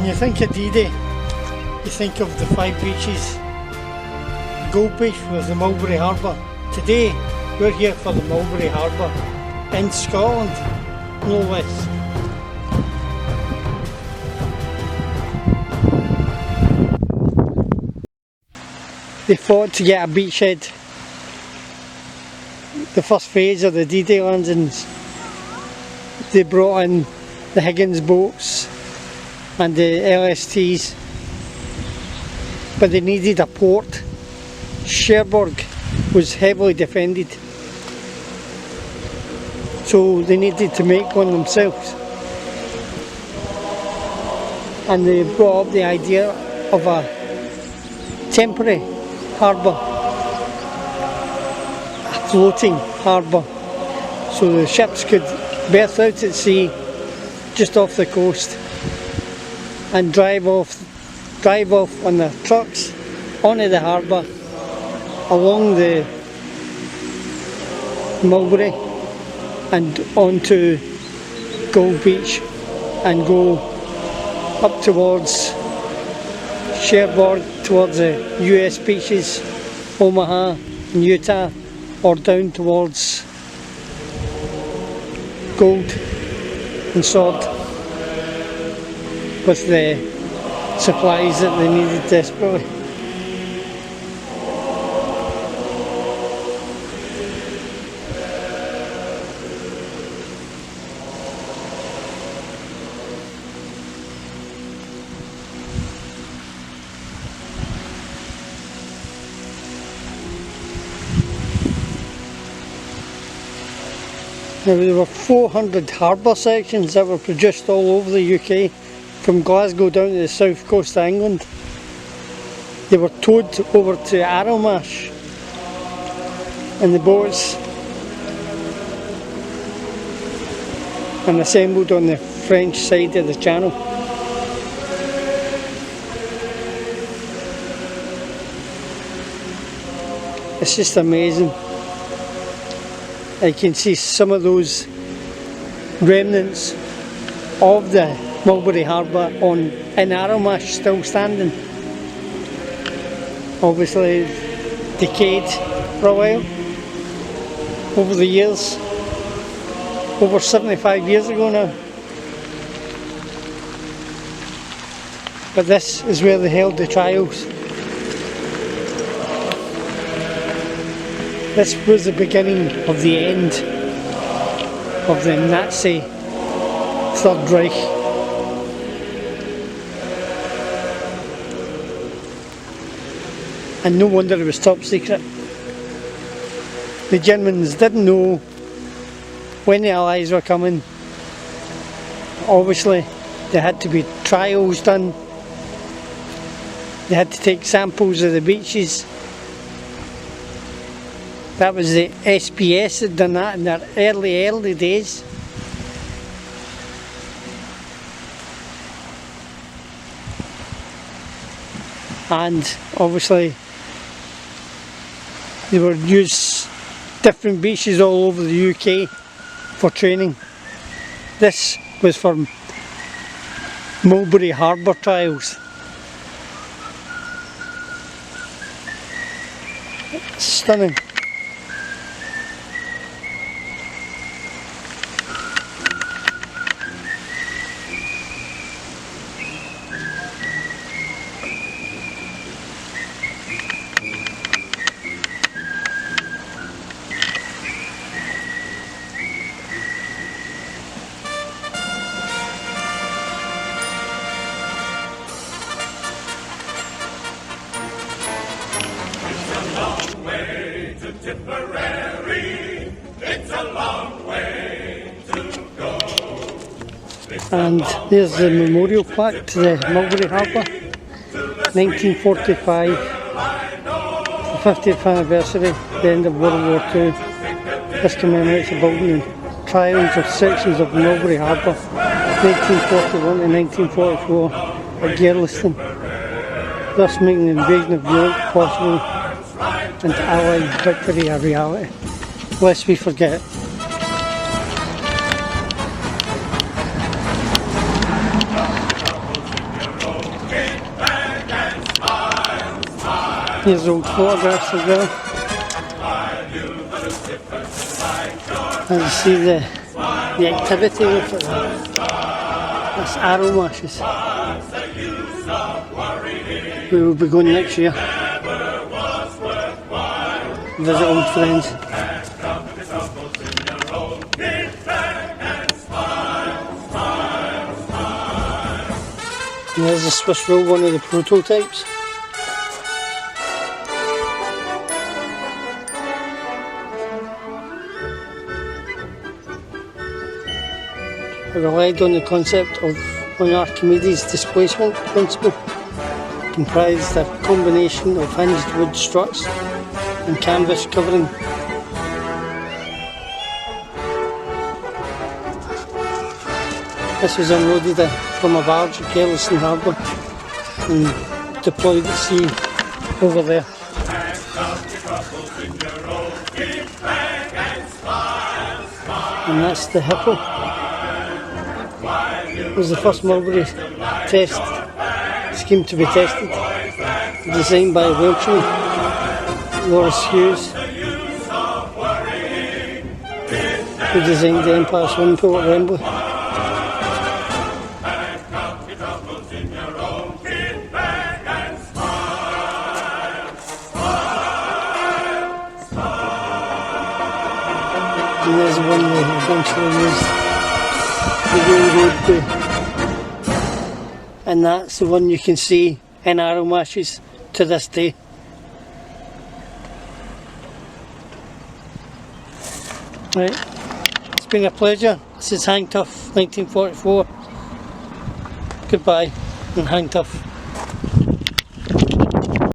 you think of D-Day, you think of the 5 beaches. The Gold Beach was the Mulberry Harbour. Today, we're here for the Mulberry Harbour in Scotland, no less. They fought to get a beachhead. The first phase of the D-Day landings, they brought in the Higgins boats and the LSTs, but they needed a port. Cherbourg was heavily defended, so they needed to make one themselves, and they brought up the idea of a temporary harbour, a floating harbour, so the ships could berth out at sea just off the coast and drive off on their trucks onto the harbour, along the Mulberry and onto Gold Beach, and go up towards Cherbourg, towards the US beaches, Omaha and Utah, or down towards Gold and Sword with the supplies that they needed desperately. Now, there were 400 harbour sections that were produced all over the UK, from Glasgow down to the south coast of England. They were towed over to Arrowmash in the boats and assembled on the French side of the channel. It's just amazing. I can see some of those remnants of the Mulberry Harbour in Arrowmash still standing. Obviously decayed for a while over the years, over 75 years ago now. But this is where they held the trials. This was the beginning of the end of the Nazi Third Reich. And no wonder it was top secret. The Germans didn't know when the Allies were coming. Obviously, there had to be trials done. They had to take samples of the beaches. That was the SPS that had done that in their early days. And obviously they would use different beaches all over the UK for training. This was for Mulberry Harbour trials. It's stunning. And there's the memorial plaque to the Mulberry Harbour, 1945, the 50th anniversary, the end of World War II. This commemorates the building and trials of sections of Mulberry Harbour, 1941 to 1944 at Gerleston, thus making the invasion of Europe possible and Allied victory a reality, lest we forget. Here's old photographs as well. And you see the activity with it. That's arrow mashes. We will be going next year. Visit old friends. And there's the Swiss roll, one of the prototypes. I relied on the concept of an Archimedes displacement principle, comprised a combination of hinged wood struts and canvas covering. This was unloaded from a barge at Harbour and deployed at sea over there. And that's the Hippo. It was the first Mulberry test scheme to be tested, designed by Welshman Lawrence Hughes, who designed the Empire swimming pool at Wembley. And there's one they eventually used the railroad to. And that's the one you can see in arrow mashes to this day. Right, it's been a pleasure. This is Hang Tough 1944. Goodbye and hang tough.